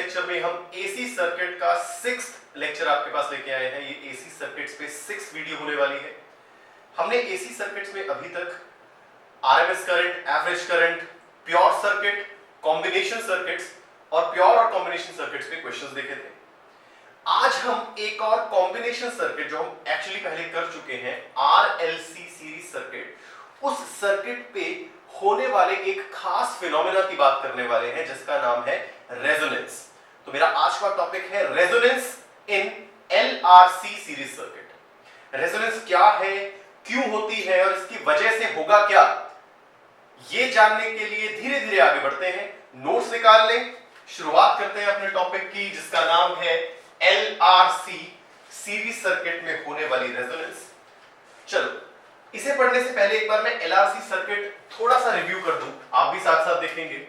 Lecture में हम AC circuit का 6th लेक्चर आपके पास लेके आए हैं। ये एसी सर्किट्स पे 6th वीडियो होने वाली है। हमने एसी सर्किट्स में अभी तक RMS current, average current, pure circuit, combination circuits और प्योर और कॉम्बिनेशन सर्किट्स पे क्वेश्चंस देखे थे। आज हम एक और कॉम्बिनेशन सर्किट जो हम एक्चुअली पहले कर चुके हैं, आरएलसी सीरीज सर्किट, उस सर्किट पे होने वाले एक खास फिनोमेना की बात करने वाले हैं जिसका नाम है रेजोनेंस। तो मेरा आज का टॉपिक है resonance in LRC series circuit. Resonance क्या है, क्यों होती है और इसकी वजह से होगा क्या, ये जानने के लिए धीरे धीरे आगे बढ़ते हैं। नोट्स निकाल लें, शुरुआत करते हैं अपने टॉपिक की जिसका नाम है एलआरसी सीरीज सर्किट में होने वाली रेजोनेंस। चलो, इसे पढ़ने से पहले एक बार मैं एलआरसी सर्किट थोड़ा सा रिव्यू कर दूं, आप भी साथ साथ देखेंगे।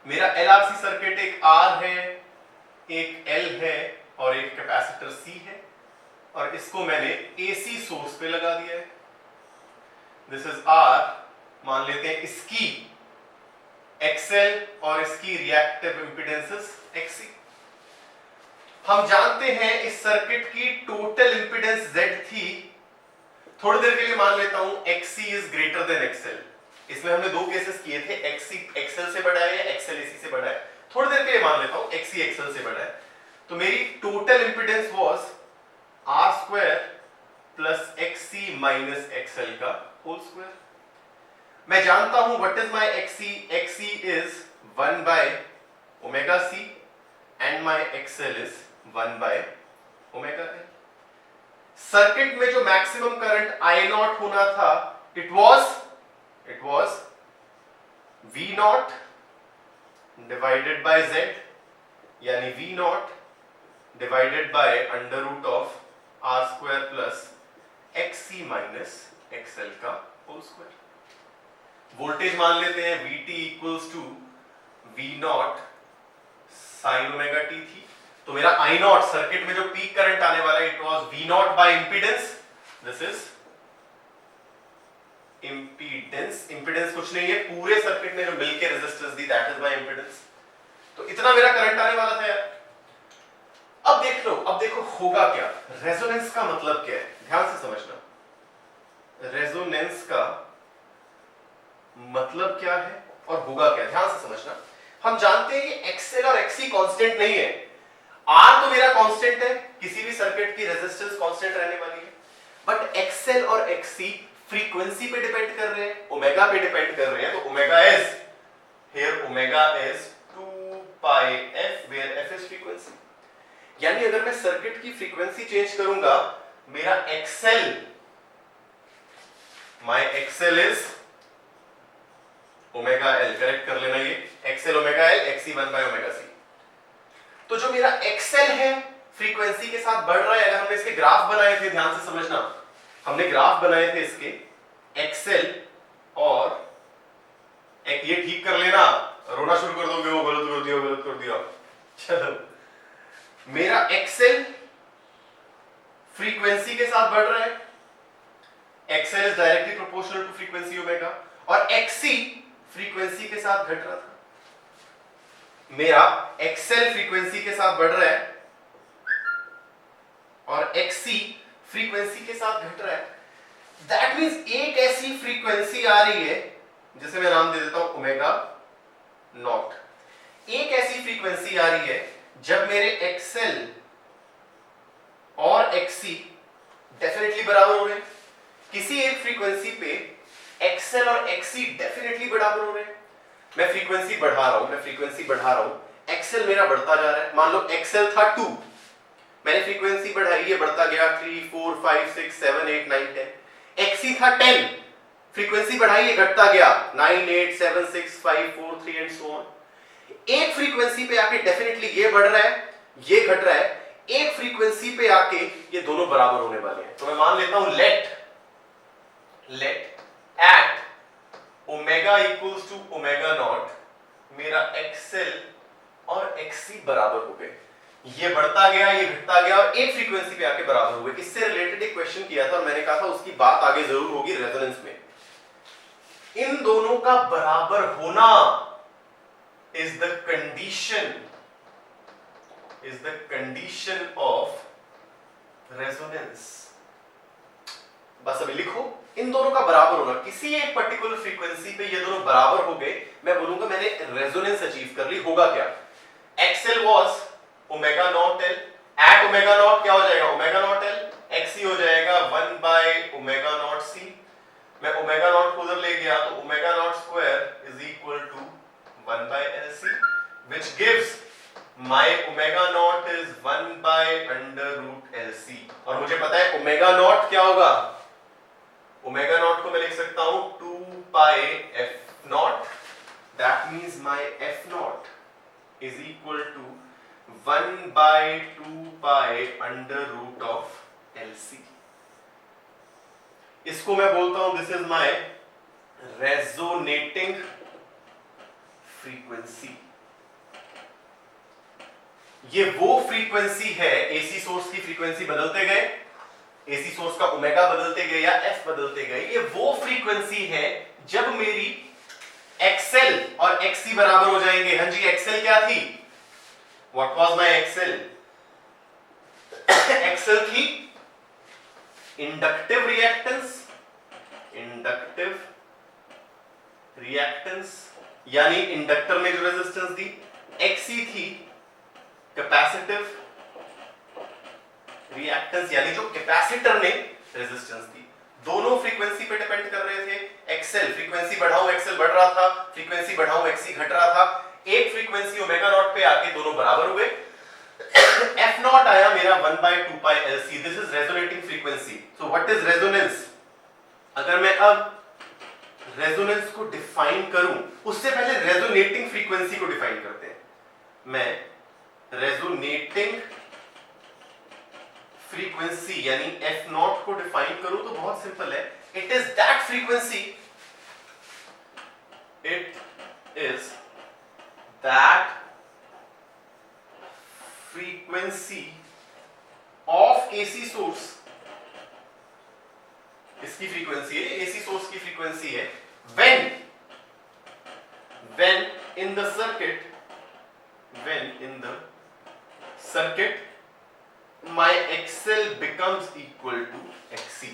मेरा एलआरसी सर्किट एक आर है, एक एल है और एक कैपेसिटर सी है और इसको मैंने एसी सोर्स पे लगा दिया है। दिस इज आर, मान लेते हैं इसकी एक्सएल और इसकी रिएक्टिव इंपीडेंसेस एक्सी। हम जानते हैं इस सर्किट की टोटल इंपीडेंस जेड थी। थोड़ी देर के लिए मान लेता हूं XC is greater then XL। इसमें हमने दो केसेस किए थे, XC XL से बड़ा है या XL AC से बड़ा है। थोड़ी देर के लिए मान लेता हूं XC XL से बड़ा है। तो मेरी total impedance was R square plus XC minus XL का होल स्क्वायर। मैं जानता हूं what is my XC, XC is 1 by omega C and my XL is 1 by omega L। Circuit में जो मैक्सिमम करंट I नॉट होना था, it was V naught divided by Z, यानी V naught divided by under root of R square plus XC minus XL का whole square. Voltage मान लेते हैं VT equals to V naught sine omega t थी। तो मेरा I not circuit में जो पीक करंट आने वाला है, it was V naught by impedance. This is impedance. Impedance कुछ नहीं है, पूरे सर्किट ने जो मिलके रेजिस्टेंस दी, दैट इज माय इंपीडेंस। तो इतना मेरा करंट आने वाला था यार। अब देख लो, अब देखो होगा क्या। रेजोनेंस का मतलब क्या है, ध्यान से समझना। रेजोनेंस का मतलब क्या है और होगा क्या, ध्यान से समझना। हम जानते हैं कि XL और XC कांस्टेंट नहीं है। R तो मेरा कांस्टेंट है, किसी भी सर्किट की रेजिस्टेंस कांस्टेंट रहने वाली है। बट XL और XC फ्रीक्वेंसी पे डिपेंड कर रहे हैं, ओमेगा पे डिपेंड कर रहे हैं। तो omega is here, omega is 2 pi f where f is frequency. यानी अगर मैं सर्किट की फ्रीक्वेंसी चेंज करूंगा, मेरा XL, my XL is omega L, correct कर लेना, ये XL omega L, XC 1 by omega C। तो जो मेरा XL है फ्रीक्वेंसी के साथ बढ़ रहा है। अगर हमने इसके ग्राफ बनाए थे, ध्यान से समझना, हमने ग्राफ बनाए थे इसके XL और ये ठीक कर लेना, रोना शुरू कर दोगे, वो गलत कर दिया, गलत कर दिया। चलो, मेरा XL फ्रीक्वेंसी के साथ बढ़ रहा है, XL is directly proportional to frequency omega, और XC फ्रीक्वेंसी के साथ घट रहा था। मेरा XL फ्रीक्वेंसी के साथ बढ़ रहा है और XC फ्रीक्वेंसी के साथ घट रहा है। दैट मींस एक ऐसी फ्रीक्वेंसी आ रही है जिसे मैं नाम दे देता हूं ओमेगा नॉट। एक ऐसी फ्रीक्वेंसी आ रही है जब मेरे XL और XC डेफिनेटली बराबर हो रहे हैं। किसी एक फ्रीक्वेंसी पे XL और XC डेफिनेटली बराबर हो रहे हैं। मैं फ्रीक्वेंसी बढ़ा रहा हूं, XL मेरा बढ़ता जा रहा है। मान लो XL था 2, मैंने फ्रीक्वेंसी बढ़ाई, ये बढ़ता गया 3, 4, 5, 6, 7, 8, 9, 10। XC था 10, फ्रीक्वेंसी बढ़ाई, ये घटता गया 9, 8, 7, 6, 5, 4, 3 एंड सो ऑन। एक फ्रीक्वेंसी पे आके डेफिनेटली ये बढ़ रहा है, ये घट रहा है। एक फ्रीक्वेंसी पे आके ये दोनों बराबर होने वाले हैं। तो मैं मान लेता हूं let at omega equals to omega naught, मेरा XL और XC बराबर हो गए। ये बढ़ता गया, ये घटता गया और एक फ्रीक्वेंसी पे आके बराबर हुए। इससे रिलेटेड एक क्वेश्चन किया था और मैंने कहा था उसकी बात आगे जरूर होगी रेजोनेंस में। इन दोनों का बराबर होना is the condition is the condition of resonance. बस अभी लिखो, इन दोनों का बराबर होना, किसी एक पर्टिकुलर फ्रीक्वेंसी पे ये दोनों बराबर हो गए, मैं बोलूंगा मैंने रेजोनेंस अचीव कर ली। होगा क्या? XL was omega naught L, at omega naught क्या हो जाएगा? ओमेगा नॉट L, XC हो जाएगा 1 by ओमेगा नॉट C। मैं ओमेगा नॉट को उधर ले गया तो omega naught square is equal to 1 by LC, which gives my omega naught is 1 by under root LC। और मुझे पता है ओमेगा नॉट क्या होगा? ओमेगा नॉट को मैं लिख सकता हूं 2 pi f not, that means my f not is equal to 1 by 2 pi under root of LC। इसको मैं बोलता हूं this is my resonating frequency. ये वो फ्रीक्वेंसी है, एसी सोर्स की फ्रीक्वेंसी बदलते गए, एसी सोर्स का ओमेगा बदलते गए या एफ बदलते गए, ये वो फ्रीक्वेंसी है जब मेरी एक्सएल और एक्सी बराबर हो जाएंगे। हाँ जी, एक्सएल क्या थी? What was my XL? XL थी इंडक्टिव रिएक्टेंस, इंडक्टिव रिएक्टेंस यानी इंडक्टर ने जो रेजिस्टेंस दी। एक्सी थी कैपेसिटिव रिएक्टेंस यानी जो कैपेसिटर ने रेजिस्टेंस दी। दोनों फ्रीक्वेंसी पे डिपेंड कर रहे थे। एक्सएल फ्रीक्वेंसी बढ़ाऊं एक्सएल बढ़ रहा था, फ्रीक्वेंसी बढ़ाऊं एक्सी घट रहा था। एक फ्रीक्वेंसी ओमेगा नॉट पे आके दोनों बराबर हुए। एफ नॉट आया मेरा 1 by 2 pi LC, this is resonating frequency. So what is resonance? अगर मैं अब रेजोनेंस को डिफाइन करूं, उससे पहले रेजोनेटिंग फ्रीक्वेंसी को डिफाइन करते हैं। मैं रेजोनेटिंग फ्रीक्वेंसी यानी एफ नॉट को डिफाइन करूं तो बहुत सिंपल है, it is that frequency, it is that frequency of AC source. इसकी फ्रीक्वेंसी है, एसी सोर्स की फ्रीक्वेंसी है when in the circuit my XL becomes equal to XC।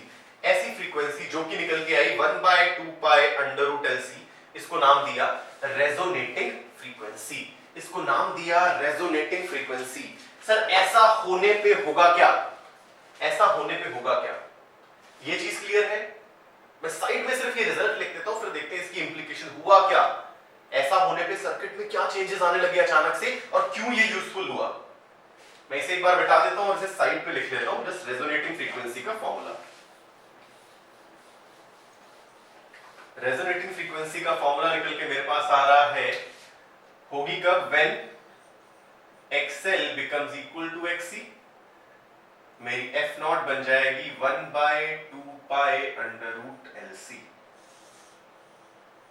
ऐसी फ्रीक्वेंसी जो कि निकल के आई 1 by 2 pi under root LC, इसको नाम दिया रेजोनेटिंग फ्रीक्वेंसी, इसको नाम दिया रेजोनेटिंग फ्रीक्वेंसी। सर ऐसा होने पे होगा क्या? ऐसा होने पे होगा क्या? ये चीज क्लियर है? मैं साइड में सिर्फ ये रिजल्ट लिख देता हूं, फिर देखते हैं इसकी इंप्लीकेशन हुआ क्या। ऐसा होने पे सर्किट में क्या चेंजेस आने लगे अचानक से और क्यों ये यूजफुल हुआ। मैं इसे एक बार बिठा देता हूं और इसे साइड पे लिख देता हूं, जस्ट रेजोनेटिंग फ्रीक्वेंसी का फॉर्मूला। रेजोनेटिंग फ्रीक्वेंसी का फॉर्मूला निकल के मेरे पास आ रहा है, होगी कब? When XL becomes equal to XC, मेरी एफ नॉट बन जाएगी 1 by 2 pi under root LC।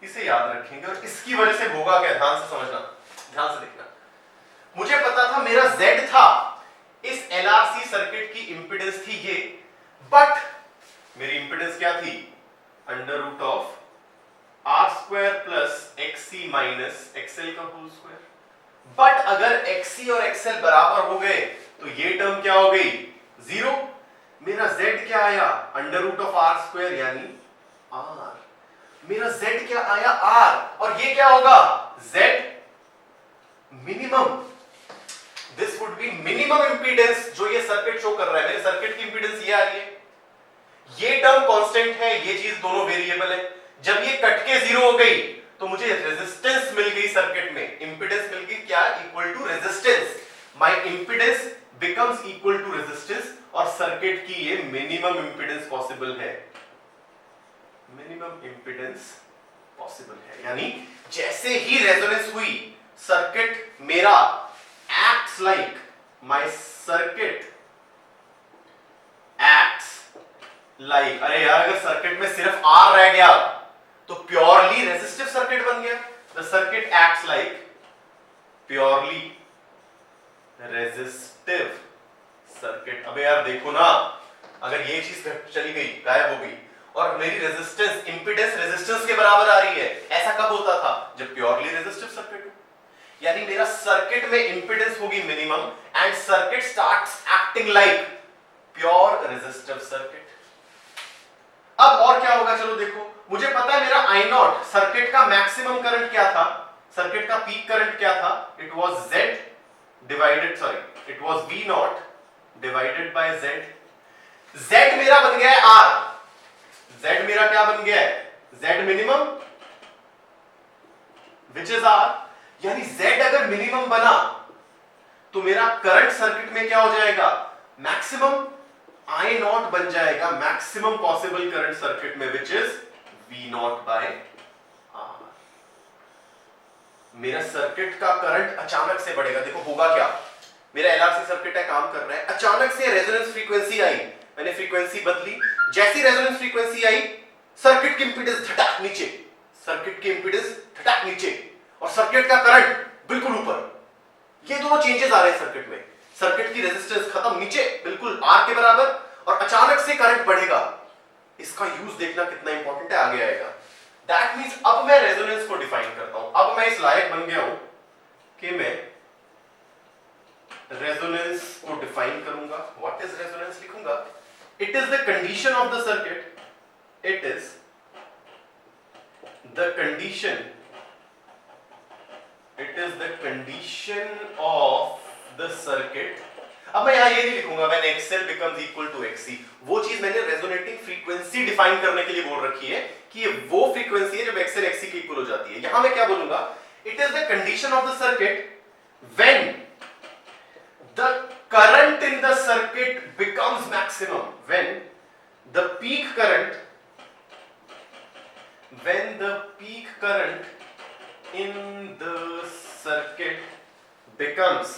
इसे याद रखेंगे और इसकी वजह से होगा क्या, ध्यान से समझना, ध्यान से देखना। मुझे पता था मेरा Z था, इस LRC सर्किट की इंपीडेंस थी ये, बट मेरी इंपीडेंस क्या थी? Under root of R square plus XC minus XL का होल स्क्वायर। बट अगर XC और XL बराबर हो गए तो ये टर्म क्या हो गई? जीरो। मेरा Z क्या आया? Under root of R square यानी R। मेरा Z क्या आया? R। और ये क्या होगा? Z minimum. This would be minimum impedance जो ये सर्किट शो कर रहा है। मेरे सर्किट की इंपीडेंस ये आ रही है, ये टर्म कांस्टेंट है, ये चीज दोनों वेरिएबल है। जब ये कट के जीरो हो गई तो मुझे रेजिस्टेंस मिल गई सर्किट में, इंपीडेंस मिल गई क्या? Equal to resistance. My impedance becomes equal to resistance और सर्किट की ये मिनिमम इंपीडेंस पॉसिबल है, मिनिमम इंपीडेंस पॉसिबल है। यानी जैसे ही रेजोनेंस हुई सर्किट मेरा acts like, my circuit acts like, अरे यार अगर सर्किट में सिर्फ R रह गया तो प्योरली रेजिस्टिव सर्किट बन गया। The circuit acts like purely resistive circuit. अबे यार देखो ना, अगर ये चीज चली गई, गायब हो गई और मेरी रेजिस्टेंस, इंपीडेंस रेजिस्टेंस के बराबर आ रही है, ऐसा कब होता था? जब प्योरली रेजिस्टिव सर्किट हो। यानी मेरा सर्किट में इंपीडेंस होगी minimum and circuit starts acting like pure resistive circuit. अब और क्या होगा, चलो देखो, मुझे पता है मेरा I नॉट, सर्किट का मैक्सिमम करंट क्या था, सर्किट का पीक करंट क्या था, it was V naught divided by Z। Z मेरा बन गया है R, Z मेरा क्या बन गया है, Z minimum which is R। यानी Z अगर मिनिमम बना तो मेरा करंट सर्किट में क्या हो जाएगा, मैक्सिमम I नॉट बन जाएगा, मैक्सिमम पॉसिबल करंट सर्किट में which is V naught by R। मेरा सर्किट का करंट अचानक से बढ़ेगा। देखो होगा क्या, मेरा LRC सर्किट है, काम कर रहा है, अचानक से रेजोनेंस फ्रीक्वेंसी आई, मैंने फ्रीक्वेंसी बदली, जैसी रेजोनेंस फ्रीक्वेंसी आई सर्किट की इंपीडेंस धटाक नीचे, सर्किट की इंपीडेंस धटाक नीचे और सर्किट का करंट बिल्कुल ऊपर। ये दोनों चेंजेस आ रहे हैं सर्किट में, सर्किट की रेजिस्टेंस खत्म नीचे बिल्कुल R के बराबर और अचानक से करंट बढ़ेगा। इसका यूज देखना कितना इंपॉर्टेंट है, आगे आएगा। दैट मींस अब मैं रेजोनेंस को डिफाइन करता हूं, अब मैं इस लायक बन गया हूं कि मैं रेजोनेंस को डिफाइन करूंगा। व्हाट इज रेजोनेंस लिखूंगा, it is the condition of the circuit, it is the condition, it is the condition of the circuit. अब मैं यहां ये नहीं लिखूंगा when XL becomes equal to XC, वो चीज मैंने रेजोनेटिंग फ्रीक्वेंसी डिफाइन करने के लिए बोल रखी है कि ये वो फ्रीक्वेंसी है जब XL XC के इक्वल हो जाती है। यहां मैं क्या बोलूंगा, it is the condition of the circuit when the current in the circuit becomes maximum, when the peak current in the circuit becomes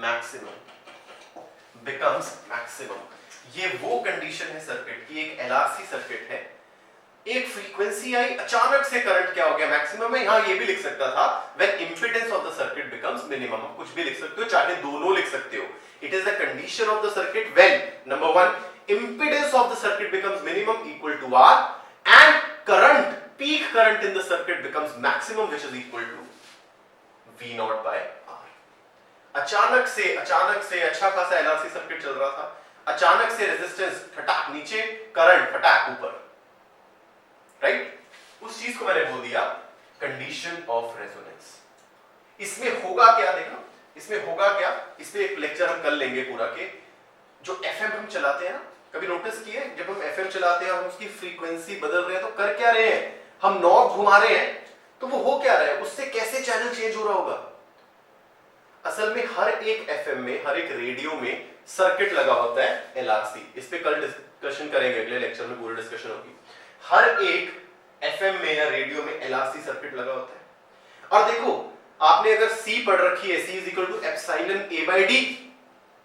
maximum। ये वो कंडीशन है सर्किट की, एक LRC सर्किट है, एक फ्रीक्वेंसी आई, अचानक से करंट क्या हो गया, मैक्सिमम है। यहां ये भी लिख सकता था when impedance of the circuit becomes minimum, कुछ भी लिख सकते हो, चाहे दोनों लिख सकते हो। It is the condition of the circuit when number 1 impedance of the circuit becomes minimum equal to R and current, peak current in the circuit becomes maximum which is equal to V naught by R। अचानक से अच्छा खासा LRC circuit चल रहा था, अचानक से resistance फटाक नीचे, करंट फटाक ऊपर, राइट? उस चीज को मैंने बोल दिया कंडीशन ऑफ रेजोनेंस। इसमें होगा क्या, देखो इसमें होगा क्या, इस पे एक लेक्चर हम कर लेंगे पूरा के। जो FM हम चलाते हैं ना, कभी नोटिस किए जब हम FM चलाते हैं हम उसकी फ्रीक्वेंसी बदल रहे हैं तो कर क्या रहे हैं, हम नॉब घुमा रहे हैं, तो वो हो क्या रहा है, उससे कैसे चैनल चेंज हो रहा होगा। असल में हर एक FM में, हर एक रेडियो में सर्किट लगा होता है LRC। इस पे कल डिस्कशन करेंगे, अगले लेक्चर में पूरी डिस्कशन होगी। हर एक FM में या रेडियो में LRC सर्किट लगा होता है। और देखो आपने अगर C पढ़ रखी है, C is equal to epsilon A by D,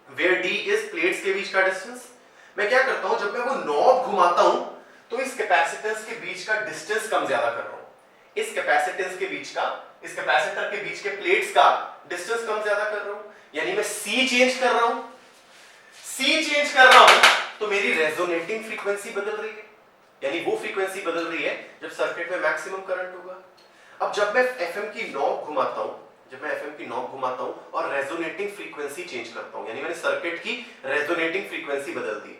where D is plates के बीच का डिस्टेंस। मैं क्या करता हूं, जब मैं वो नॉब घुमाता हूं तो इस कैपेसिटेंस के बीच का डिस्टेंस कम ज्यादा कर रहा हूं, इस कैपेसिटेंस के बीच का, इस कैपेसिटर के बीच के प्लेट्स का डिस्टेंस कम ज्यादा कर रहा हूं, यानी मैं C चेंज कर रहा हूं। C चेंज कर रहा हूं तो मेरी रेजोनेटिंग फ्रीक्वेंसी बदल रही है, यानी वो फ्रीक्वेंसी बदल रही है जब सर्किट में मैक्सिमम करंट होगा। अब जब मैं FM की नॉब घुमाता हूं, और रेजोनेटिंग फ्रीक्वेंसी चेंज करता हूं, यानी मैंने सर्किट की रेजोनेटिंग फ्रीक्वेंसी बदल दी।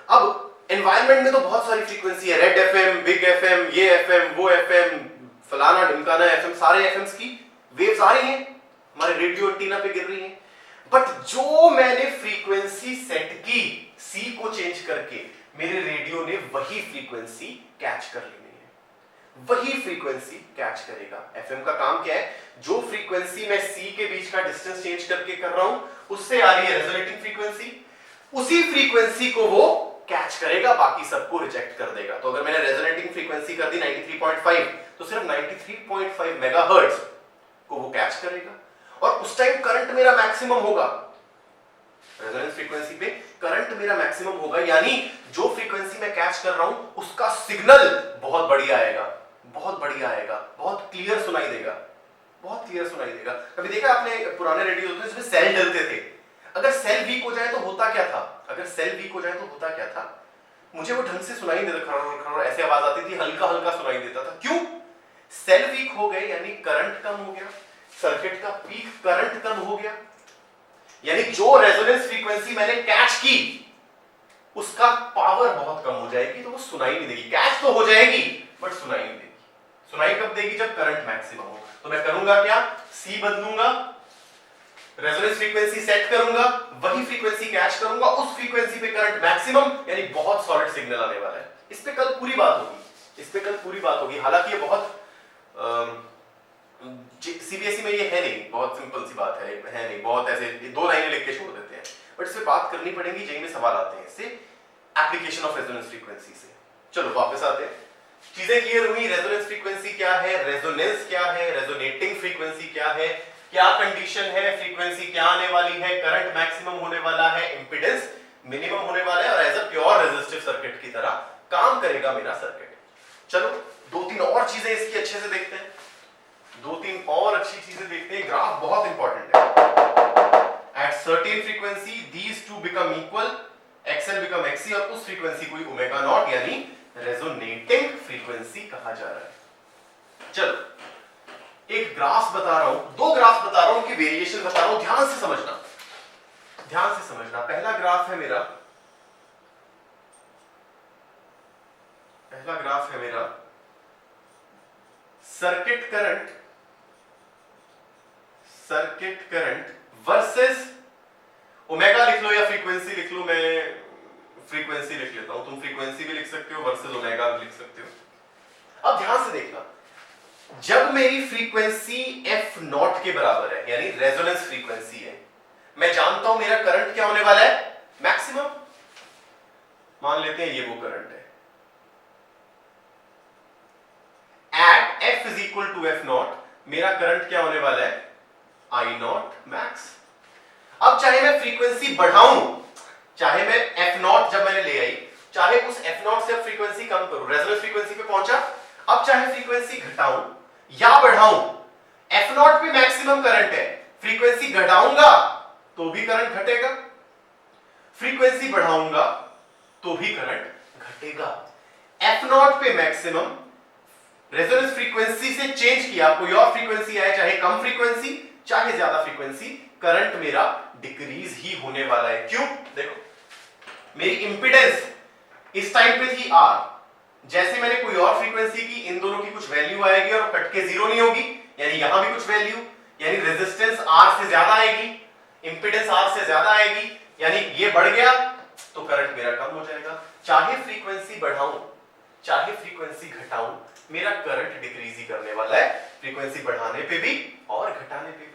अब एनवायरनमेंट में तो बहुत सारी फ्रीक्वेंसी है, रेड FM, बिग FM, ये FM, वो FM, फलाना ढिमकाना FM, सारे FMs की वेव्स आ रही हैं, हमारे रेडियो एंटीना पे गिर रही हैं। बट जो मैंने फ्रीक्वेंसी सेट की C को चेंज करके, मेरे रेडियो ने वही फ्रीक्वेंसी कैच कर लेनी है, वही फ्रीक्वेंसी कैच करेगा। FM का काम क्या है, जो फ्रीक्वेंसी मैं C के बीच का डिस्टेंस चेंज करके कर रहा हूं, उससे आ रही है रेजोनेटिंग फ्रीक्वेंसी, उसी फ्रीक्वेंसी को वो कैच करेगा, बाकी सबको रिजेक्ट कर देगा। तो अगर मैंने रेजोनेटिंग फ्रीक्वेंसी कर दी 93.5, तो सिर्फ 93.5 मेगाहर्ट्ज को वो कैच करेगा और उस टाइम करंट मेरा मैक्सिमम होगा, रेजोनेंस फ्रीक्वेंसी पे करंट मेरा मैक्सिमम होगा, यानी जो फ्रीक्वेंसी मैं कैच कर रहा हूं उसका सिग्नल बहुत बढ़िया आएगा, बहुत क्लियर सुनाई देगा, कभी देखा आपने पुराने रेडियो होते थे जिसमें सेल डलते थे, अगर सेल वीक हो जाए तो होता क्या था, मुझे वो ढंग से सुनाई नहीं देता, ऐसे आवाज आती थी, हल्का सुनाई देता था। क्यों? सेल वीक हो गए यानी करंट कम हो गया, सर्किट का पीक करंट कम हो गया, यानी जो रेजोनेंस फ्रीक्वेंसी मैंने कैच की उसका पावर बहुत कम हो जाएगी, तो वो सुनाई नहीं देगी। कैच तो हो जाएगी बट सुनाई नहीं देगी। सुनाई कब देगी? जब करंट मैक्सिमम हो। तो मैं करूंगा क्या? सी बदलूंगा, रेजोनेंस फ्रीक्वेंसी सेट करूंगा, वही फ्रीक्वेंसी कैच करूंगा, उस फ्रीक्वेंसी पे करंट मैक्सिमम यानी बहुत सॉलिड सिग्नल आने वाला है। इस पे कल पूरी बात होगी, इस पे कल पूरी बात होगी। हालांकि ये बहुत सीबीएसई में ये है नहीं, बहुत सिंपल सी बात है नहीं, बहुत ऐसे 2 लाइनें लिख के छोड़ देते हैं, बट इस पे बात करनी पड़ेगी। जेई में सवाल आते हैं इससे, एप्लीकेशन ऑफ रेजोनेंस फ्रीक्वेंसी से। चलो वापस आते हैं, चीजें क्लियर हुई। रेजोनेंस फ्रीक्वेंसी क्या है, रेजोनेंस क्या है, रेजोनेटिंग फ्रीक्वेंसी क्या है, क्या कंडीशन है, फ्रीक्वेंसी क्या आने वाली है, करंट मैक्सिमम होने वाला है, इंपेडेंस मिनिमम होने वाला है, और as a pure resistive circuit की तरह काम करेगा मेरा सर्किट। चलो 2-3 और चीजें इसकी अच्छे से देखते हैं, 2-3 और अच्छी चीजें देखते हैं। ग्राफ बहुत इंपॉर्टेंट है। At certain frequency these two become equal, XL become XC, और उस फ्रीक्वेंसी को ओमेगा नॉट यानी रेजोनेटिंग फ्रीक्वेंसी कहा जा रहा है। चलो एक ग्राफ बता रहा हूं, 2 ग्राफ बता रहा हूं, उनकी वेरिएशन बता रहा हूं, ध्यान से समझना, ध्यान से समझना। पहला ग्राफ है मेरा, पहला ग्राफ है मेरा सर्किट करंट वर्सेस ओमेगा लिख लो या फ्रीक्वेंसी लिख लो, मैं फ्रीक्वेंसी लिख लेता हूं, तुम फ्रीक्वेंसी भी लिख सकते हो, वर्सेस ओमेगा भी लिख सकते हो। अब ध्यान से देखना, जब मेरी फ्रीक्वेंसी एफ नॉट के बराबर है यानी रेजोनेंस फ्रीक्वेंसी है, मैं जानता हूं मेरा करंट क्या होने वाला है, मैक्सिमम। मान लेते हैं ये वो करंट है। At f is equal to F naught मेरा करंट क्या होने वाला है, आई नॉट मैक्स। अब चाहे मैं फ्रीक्वेंसी बढ़ाऊं, चाहे मैं एफ नॉट जब मैंने ले आई, चाहे उस एफ नॉट से अब फ्रीक्वेंसी कम करूं, रेजोनेंस फ्रीक्वेंसी पे पहुंचा, अब चाहे फ्रीक्वेंसी घटाऊं या बढ़ाऊं, एफ नॉट पे मैक्सिमम करंट है, फ्रीक्वेंसी घटाऊंगा तो भी करंट घटेगा, फ्रीक्वेंसी बढ़ाऊंगा तो भी करंट घटेगा। एफ नॉट पे मैक्सिमम, रेजोनेंस फ्रीक्वेंसी से चेंज किया, कोई और फ्रीक्वेंसी आए, चाहे कम फ्रीक्वेंसी चाहे ज्यादा फ्रीक्वेंसी, करंट मेरा डिक्रीज ही होने वाला है। क्यों? देखो मेरी इंपेडेंस इस टाइम पे थी R, जैसे मैंने कोई और फ्रीक्वेंसी की, इन दोनों की कुछ वैल्यू आएगी और कट के 0 नहीं होगी, यानी यहां भी कुछ वैल्यू, यानी रेजिस्टेंस R से ज्यादा आएगी, इंपेडेंस R से ज्यादा आएगी, यानी ये बढ़ गया तो करंट मेरा कम हो जाएगा। चाहे फ्रीक्वेंसी बढ़ाऊं चाहे फ्रीक्वेंसी घटाऊं, मेरा करंट डिक्रीज ही करने वाला है, फ्रीक्वेंसी बढ़ाने पे भी और घटाने पे भी।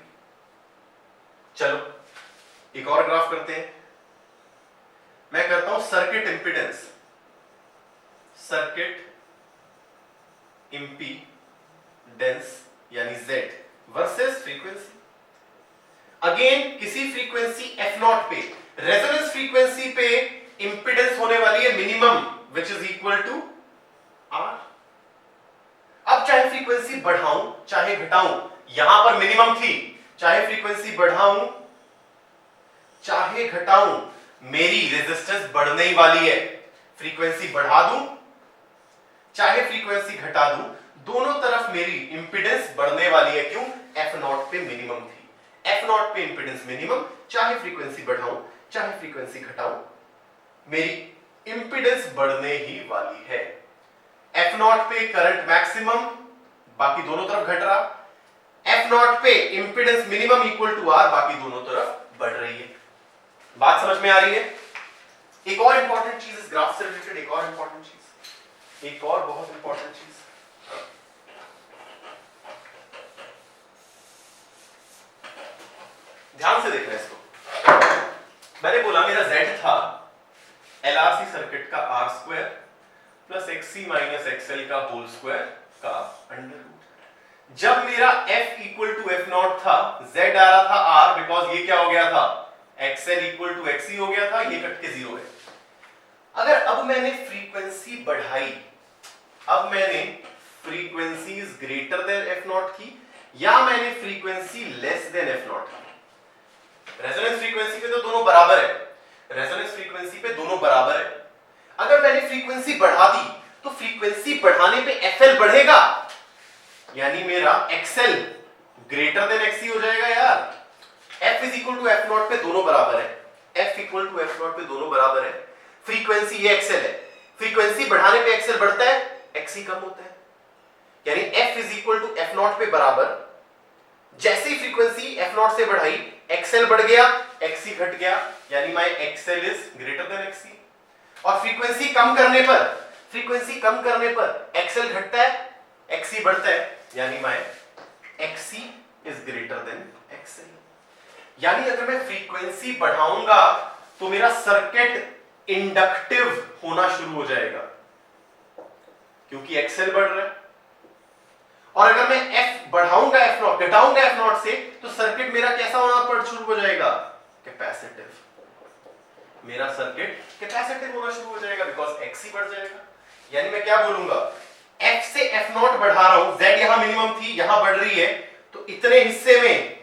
चलो एक और ग्राफ करते हैं, मैं करता हूं सर्किट इंपेडेंस, सर्किट इंपेडेंस यानी Z वर्सेस फ्रीक्वेंसी। अगेन किसी फ्रीक्वेंसी f नॉट पे, रेजोनेंस फ्रीक्वेंसी पे इंपेडेंस होने वाली है minimum, which is equal to R। अब चाहे फ्रीक्वेंसी बढ़ाऊं चाहे घटाऊं, यहां पर मिनिमम थी, चाहे फ्रीक्वेंसी बढ़ाऊं चाहे घटाऊं, मेरी रेजिस्टेंस बढ़ने ही वाली है। फ्रीक्वेंसी बढ़ा दूं चाहे फ्रीक्वेंसी घटा दूं, दोनों तरफ मेरी इंपेडेंस बढ़ने वाली है। क्यों? एफ नॉट पे मिनिमम थी, एफ नॉट पे इंपेडेंस मिनिमम, चाहे फ्रीक्वेंसी बढ़ाऊं चाहे फ्रीक्वेंसी घटाऊं, मेरी इंपेडेंस बढ़ने ही वाली है। एफ नॉट पे करंट मैक्सिमम, बाकी दोनों तरफ घट रहा, एफ नॉट पे impedance minimum equal to R, बाकी दोनों तरफ बढ़ रही है। बात समझ में आ रही है? एक और इंपॉर्टेंट चीज इस ग्राफ से रिलेटेड, एक और इंपॉर्टेंट चीज, एक और बहुत इंपॉर्टेंट चीज, ध्यान से देखना इसको। मैंने बोला मेरा Z था LRC सर्किट का R square plus XC minus XL का होल स्क्वायर का अंडर रूट। जब मेरा F equal to F naught था, Z आ रहा था R, बिकॉज ये क्या हो गया था, XL इक्वल टू XC हो गया था, ये कट के 0 है। अगर अब मैंने फ्रीक्वेंसी बढ़ाई, अब मैंने frequency is greater then F not की, या मैंने frequency less than F not की, रेजोनेंस फ्रीक्वेंसी पे तो दोनों बराबर है, रेजोनेंस फ्रीक्वेंसी पे दोनों बराबर है। अगर मैंने फ्रीक्वेंसी बढ़ा दी तो फ्रीक्वेंसी बढ़ाने पे FL बढ़ेगा यानी मेरा एक्सएल ग्रेटर देन एक्सी हो जाएगा यार। F is equal to F naught पे दोनों बराबर है, F equal to F naught पे दोनों बराबर है। फ्रीक्वेंसी ये एक्सएल है, फ्रीक्वेंसी बढ़ाने पे एक्सएल बढ़ता है, एक्सी कम होता है, यानी F is equal to F naught पे बराबर। जैसे ही फ्रीक्वेंसी एफ नॉट से बढ़ाई, एक्सएल बढ़ गया, एक्सी घट गया, यानी my XL is greater than XC. और फ्रीक्वेंसी कम करने पर एक्सएल घटता है, एक्सी बढ़ता है, यानी my XC is greater than XL. यानी अगर मैं फ्रीक्वेंसी बढ़ाऊंगा तो मेरा सर्किट इंडक्टिव होना शुरू हो जाएगा, क्योंकि एक्सएल बढ़ रहा है। और अगर मैं एफ बढ़ाऊंगा, एफ नॉट घटाऊंगा एफ नॉट से, तो सर्किट मेरा कैसा होना शुरू हो जाएगा? कैपेसिटिव। मेरा सर्किट कैपेसिटिव होना शुरू हो जाएगा, बिकॉज एक्सी बढ़ जाएगा। यानी मैं क्या बोलूंगा, एफ से एफ नॉट बढ़ा रहा हूं, जेड यहां मिनिमम थी, यहां बढ़ रही है, तो इतने हिस्से में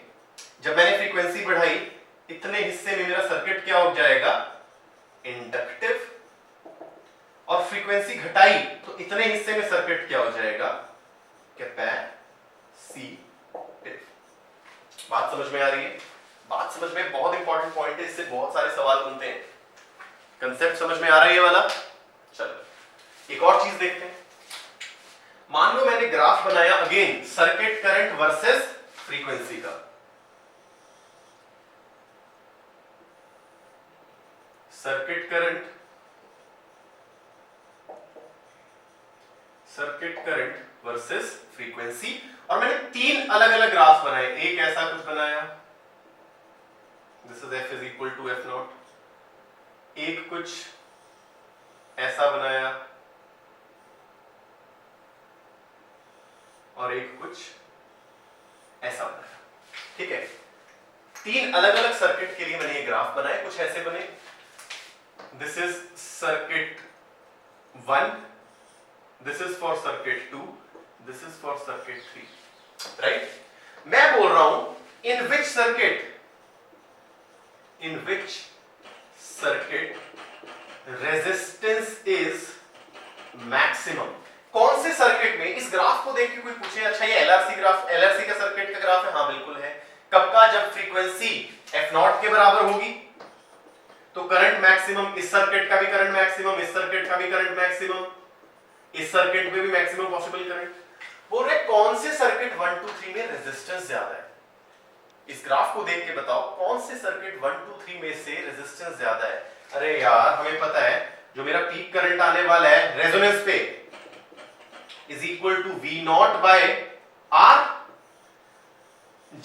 जब मैंने फ्रीक्वेंसी बढ़ाई, इतने हिस्से में मेरा सर्किट क्या हो जाएगा? इंडक्टिव। और फ्रीक्वेंसी घटाई तो इतने हिस्से में सर्किट क्या हो जाएगा? कैपेसिटिव। बात समझ में आ रही है? बात समझ में, बहुत इंपॉर्टेंट पॉइंट है, इससे बहुत सारे सवाल बनते हैं। कंसेप्ट समझ में आ रहा है ये वाला? चलो एक और चीज देखते हैं। मान लो मैंने ग्राफ बनाया, again circuit current versus frequency का। सर्किट करंट वर्सेस फ्रीक्वेंसी, और मैंने तीन अलग अलग ग्राफ बनाए। एक ऐसा कुछ बनाया, this is F is equal to F naught. एक कुछ ऐसा बनाया, और एक कुछ ऐसा बनाया। ठीक है, तीन अलग अलग सर्किट के लिए मैंने ये ग्राफ बनाए। कुछ ऐसे बने, this is circuit 1, this is for circuit 2, this is for circuit 3, right. मैं बोल रहा हूं in which circuit resistance is maximum. कौन से सर्किट में? इस ग्राफ को देख के कोई पूछे, अच्छा ये एलआरसी ग्राफ, एलआरसी का सर्किट का ग्राफ है? हाँ बिल्कुल है। कब का? जब फ्रीक्वेंसी एफ नॉट के बराबर होगी तो करंट मैक्सिमम, इस सर्किट का भी करंट मैक्सिमम, इस सर्किट का भी करंट मैक्सिमम, इस सर्किट में भी मैक्सिमम पॉसिबल करंट। बोल रहे कौन से सर्किट 1 2 3 में रेजिस्टेंस ज्यादा है? इस ग्राफ को देख के बताओ कौन से सर्किट 1 2 3 में से रेजिस्टेंस ज्यादा है। अरे यार हमें पता है जो मेरा पीक करंट आने वाला है रेजोनेंस पे is equal to V naught by R.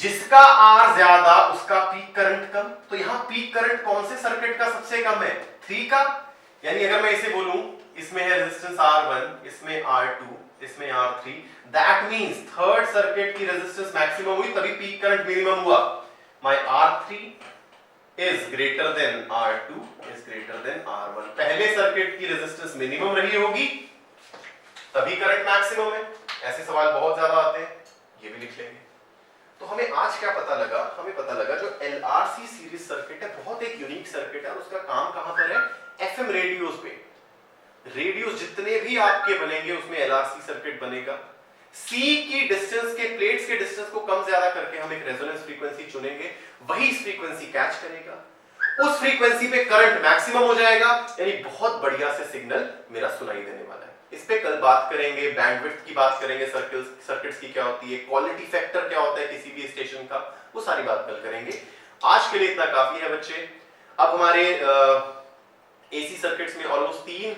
जिसका आर ज्यादा उसका पीक करंट कम। तो यहां पीक करंट कौन से सर्किट का सबसे कम है? 3 का। यानी अगर मैं इसे बोलूं, इसमें है रेजिस्टेंस R1, इसमें R2, इसमें R3, that means third circuit की रेजिस्टेंस मैक्सिमम हुई तभी पीक करंट मिनिमम हुआ। My R3 is greater then R2 is greater then R1। पहले सर्किट की रेजिस्टेंस मिनिमम रही होगी तभी करंट मैक्सिमम है। ऐसे सवाल बहुत ज्यादा आते हैं, ये भी लिख लेंगे। तो हमें आज क्या पता लगा? हमें पता लगा जो LRC सीरीज सर्किट है बहुत एक यूनिक सर्किट है, और उसका काम कहां पर है? FM रेडियोस पे। रेडियोस जितने भी आपके बनेंगे उसमें LRC सर्किट बनेगा। C की डिस्टेंस के, प्लेट्स के डिस्टेंस को कम ज्यादा करके हम एक रेजोनेंस फ्रीक्वेंसी चुनेंगे, वही फ्रीक्वेंसी कैच करेगा, उस फ्रीक्वेंसी पे करंट मैक्सिमम हो जाएगा, यानी बहुत बढ़िया से सिग्नल मेरा सुनाई देने वाला है। इस पे कल बात करेंगे, बैंडविड्थ की बात करेंगे, सर्किट्स की क्या होती है, क्वालिटी फैक्टर क्या होता है किसी भी स्टेशन का, वो सारी बात कल करेंगे। आज के लिए इतना काफी है बच्चे। अब हमारे एसी सर्किट्स में ऑलमोस्ट 3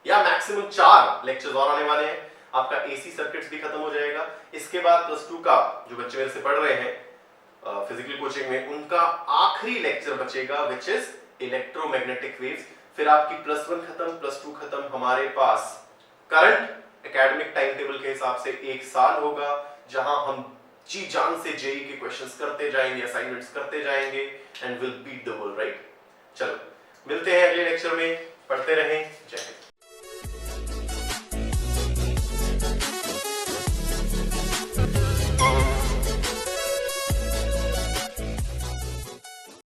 या मैक्सिमम 4 लेक्चर्स और आने वाले हैं। आपका एसी सर्किट्स भी खत्म हो जाएगा। इसके बाद +2 का जो बच्चे मेरे से पढ़ रहे हैं फिजिकल कोचिंग में, उनका आखिरी लेक्चर बचेगा विच इज इलेक्ट्रोमैग्नेटिक वेव्स। फिर आपकी +1 खत्म, +2 खत्म। हमारे पास करंट एकेडमिक टाइम टेबल के हिसाब से 1 साल होगा, जहां हम जी जान से जेई के क्वेश्चंस करते जाएंगे, असाइनमेंट्स करते जाएंगे, and will beat the world, right. चलो मिलते हैं अगले लेक्चर में, पढ़ते रहें। जय हिंद।